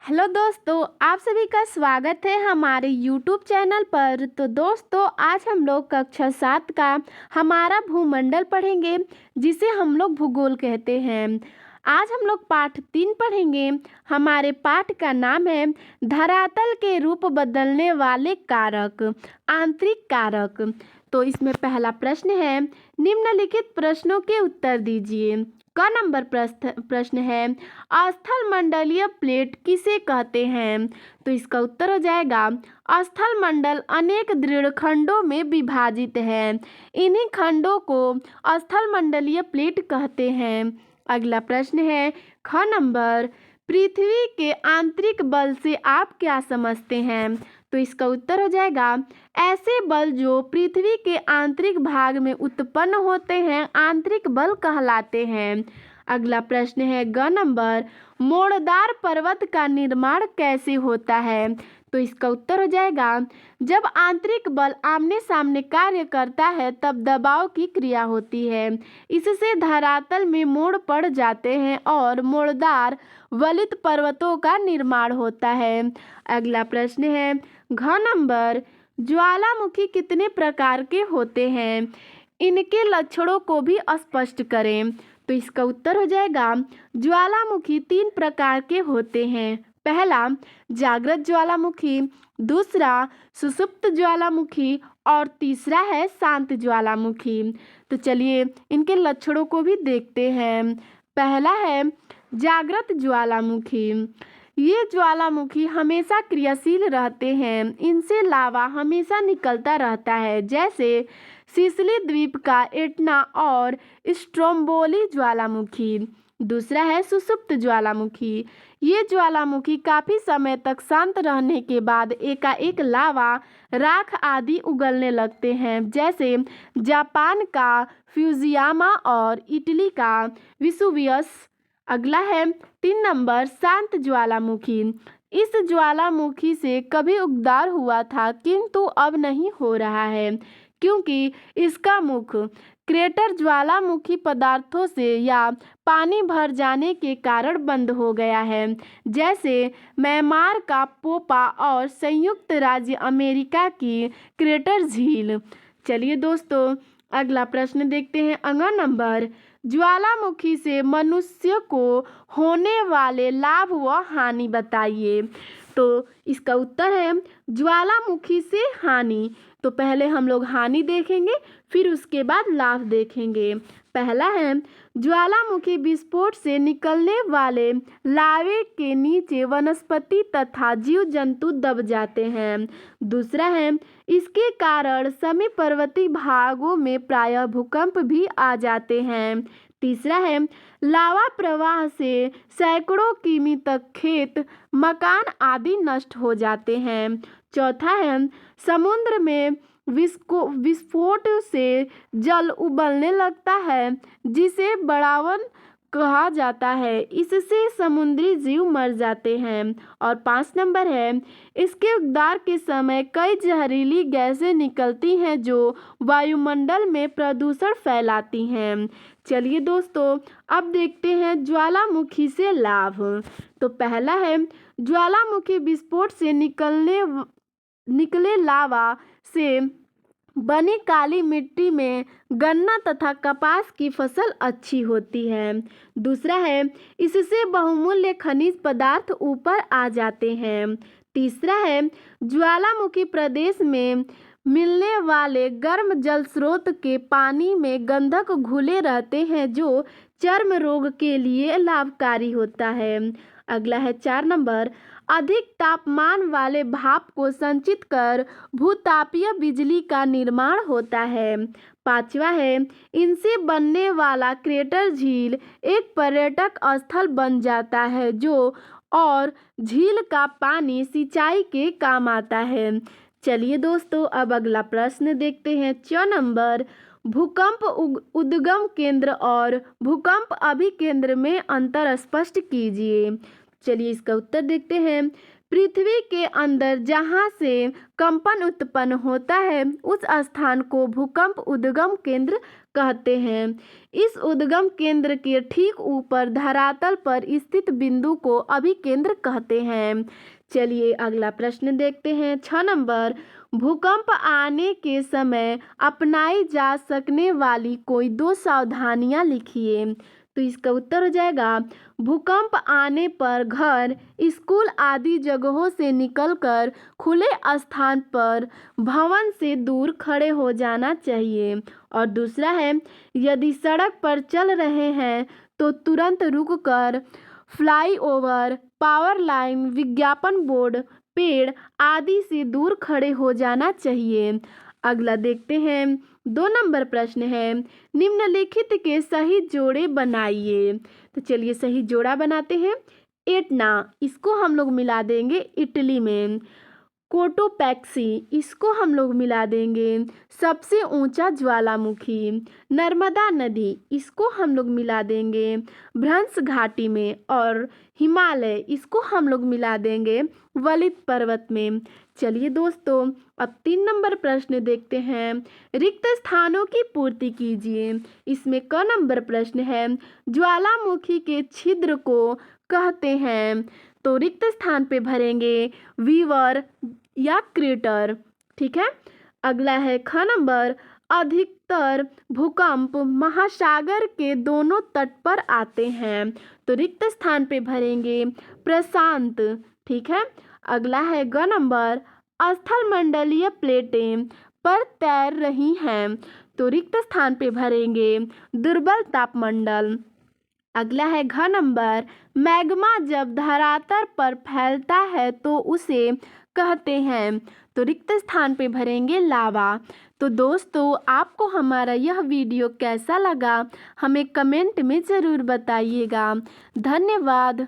Hello दोस्तों, आप सभी का स्वागत है हमारे यूट्यूब चैनल पर। तो दोस्तों, आज हम लोग कक्षा 7 का हमारा भूमंडल पढ़ेंगे, जिसे हम लोग भूगोल कहते हैं। आज हम लोग पाठ 3 पढ़ेंगे। हमारे पाठ का नाम है धरातल के रूप बदलने वाले कारक, आंतरिक कारक। तो इसमें पहला प्रश्न है, निम्नलिखित प्रश्नों के उत्तर दीजिए। क नंबर प्रश्न है, स्थल मंडलीय प्लेट किसे कहते हैं? तो इसका उत्तर हो जाएगा, स्थल मंडल अनेक दृढ़ खंडों में विभाजित है। इन्हीं खंडों को स्थल मंडलीय प्लेट कहते हैं। अगला प्रश्न है, ख नंबर, पृथ्वी के आंतरिक बल से आप क्या समझते हैं? तो इसका उत्तर हो जाएगा, ऐसे बल जो पृथ्वी के आंतरिक भाग में उत्पन्न होते हैं आंतरिक बल कहलाते हैं। अगला प्रश्न है, ग नंबर, मोड़दार पर्वत का निर्माण कैसे होता है? तो इसका उत्तर हो जाएगा, जब आंतरिक बल आमने सामने कार्य करता है तब दबाव की क्रिया होती है। इससे धरातल में मोड़ पड़ जाते हैं और मोड़दार वलित पर्वतों का निर्माण होता है। अगला प्रश्न है, घ नंबर, ज्वालामुखी कितने प्रकार के होते हैं? इनके लक्षणों को भी स्पष्ट करें। तो इसका उत्तर हो जाएगा, ज्वालामुखी 3 प्रकार के होते हैं। पहला जागृत ज्वालामुखी, दूसरा सुषुप्त ज्वालामुखी और तीसरा है शांत ज्वालामुखी। तो चलिए इनके लक्षणों को भी देखते हैं। पहला है जागृत ज्वालामुखी। ये ज्वालामुखी हमेशा क्रियाशील रहते हैं। इनसे लावा हमेशा निकलता रहता है, जैसे सिसिली द्वीप का एटना और स्ट्रोम्बोली ज्वालामुखी। दूसरा है सुषुप्त ज्वालामुखी। ये ज्वालामुखी काफी समय तक शांत रहने के बाद एकाएक लावा, राख आदि उगलने लगते हैं, जैसे जापान का फ्यूजियामा और इटली का विसुवियस। अगला है 3 नंबर, शांत ज्वालामुखी। इस ज्वालामुखी से कभी उद्गार हुआ था किंतु अब नहीं हो रहा है, क्योंकि इसका मुख क्रेटर ज्वालामुखी पदार्थों से या पानी भर जाने के कारण बंद हो गया है, जैसे म्यांमार का पोपा और संयुक्त राज्य अमेरिका की क्रेटर झील। चलिए दोस्तों, अगला प्रश्न देखते हैं। अगला नंबर, ज्वालामुखी से मनुष्य को होने वाले लाभ व हानि बताइए। तो इसका उत्तर है, ज्वालामुखी से हानि। तो पहले हम लोग हानि देखेंगे, फिर उसके बाद लाभ देखेंगे। पहला है, ज्वालामुखी विस्फोट से निकलने वाले लावे के नीचे वनस्पति तथा जीव जंतु दब जाते हैं। दूसरा है, इसके कारण समीप पर्वतीय भागों में प्रायः भूकंप भी आ जाते हैं। तीसरा है, लावा प्रवाह से सैकड़ों किमी तक खेत, मकान आदि नष्ट हो जाते हैं। चौथा है, समुद्र में विस्फोट से जल उबलने लगता है, जिसे बढ़ावन कहा जाता है। इससे समुद्री जीव मर जाते हैं। और 5 नंबर है, इसके उद्गार के समय कई जहरीली गैसें निकलती हैं जो वायुमंडल में प्रदूषण फैलाती हैं। चलिए दोस्तों, अब देखते हैं ज्वालामुखी से लाभ। तो पहला है, ज्वालामुखी विस्फोट से निकले लावा से बनी काली मिट्टी में गन्ना तथा कपास की फसल अच्छी होती है। दूसरा है, इससे बहुमूल्य खनिज पदार्थ ऊपर आ जाते हैं। तीसरा है, ज्वालामुखी प्रदेश में मिलने वाले गर्म जल स्रोत के पानी में गंधक घुले रहते हैं, जो चर्म रोग के लिए लाभकारी होता है। अगला है 4 नंबर, अधिक तापमान वाले भाप को संचित कर भूतापीय बिजली का निर्माण होता है। 5वां है, इनसे बनने वाला क्रेटर झील एक पर्यटक स्थल बन जाता है, जो और झील का पानी सिंचाई के काम आता है। चलिए दोस्तों, अब अगला प्रश्न देखते हैं। 6 नंबर, भूकंप उद्गम केंद्र और भूकंप अभिकेंद्र में अंतर स्पष्ट कीजिए। चलिए इसका उत्तर देखते हैं। पृथ्वी के अंदर जहाँ से कंपन उत्पन्न होता है उस स्थान को भूकंप उद्गम केंद्र कहते हैं। इस उद्गम केंद्र के ठीक ऊपर धरातल पर स्थित बिंदु को अभिकेंद्र कहते हैं। चलिए अगला प्रश्न देखते हैं। 6 नंबर, भूकंप आने के समय अपनाई जा सकने वाली कोई 2 सावधानियां लिखिए। तो इसका उत्तर हो जाएगा, भूकंप आने पर घर, स्कूल आदि जगहों से निकलकर खुले स्थान पर भवन से दूर खड़े हो जाना चाहिए। और दूसरा है, यदि सड़क पर चल रहे हैं तो तुरंत रुककर फ्लाईओवर, पावर लाइन, विज्ञापन बोर्ड, पेड़ आदि से दूर खड़े हो जाना चाहिए। अगला देखते हैं। 2 नंबर प्रश्न है, निम्नलिखित के सही जोड़े बनाइए। तो चलिए सही जोड़ा बनाते हैं। एटना, इसको हम लोग मिला देंगे इटली में। कोटोपैक्सी, इसको हम लोग मिला देंगे सबसे ऊंचा ज्वालामुखी। नर्मदा नदी, इसको हम लोग मिला देंगे भ्रंश घाटी में। और हिमालय, इसको हम लोग मिला देंगे वलित पर्वत में। चलिए दोस्तों अब 3 नंबर प्रश्न देखते हैं। रिक्त स्थानों की पूर्ति कीजिए। इसमें क नंबर प्रश्न है, ज्वालामुखी के छिद्र को कहते हैं। तो रिक्त स्थान पे भरेंगे वीवर या क्रेटर। ठीक है। अगला है ख नंबर, अधिकतर भूकंप महासागर के दोनों तट पर आते हैं। तो रिक्त स्थान पे भरेंगे प्रशांत। ठीक है। अगला है ग नंबर, स्थल मंडलीय प्लेटें पर तैर रही हैं। तो रिक्त स्थान पे भरेंगे दुर्बल तापमंडल। अगला है घ नंबर, मैग्मा जब धरातल पर फैलता है तो उसे कहते हैं। तो रिक्त स्थान पे भरेंगे लावा। तो दोस्तों आपको हमारा यह वीडियो कैसा लगा हमें कमेंट में ज़रूर बताइएगा। धन्यवाद।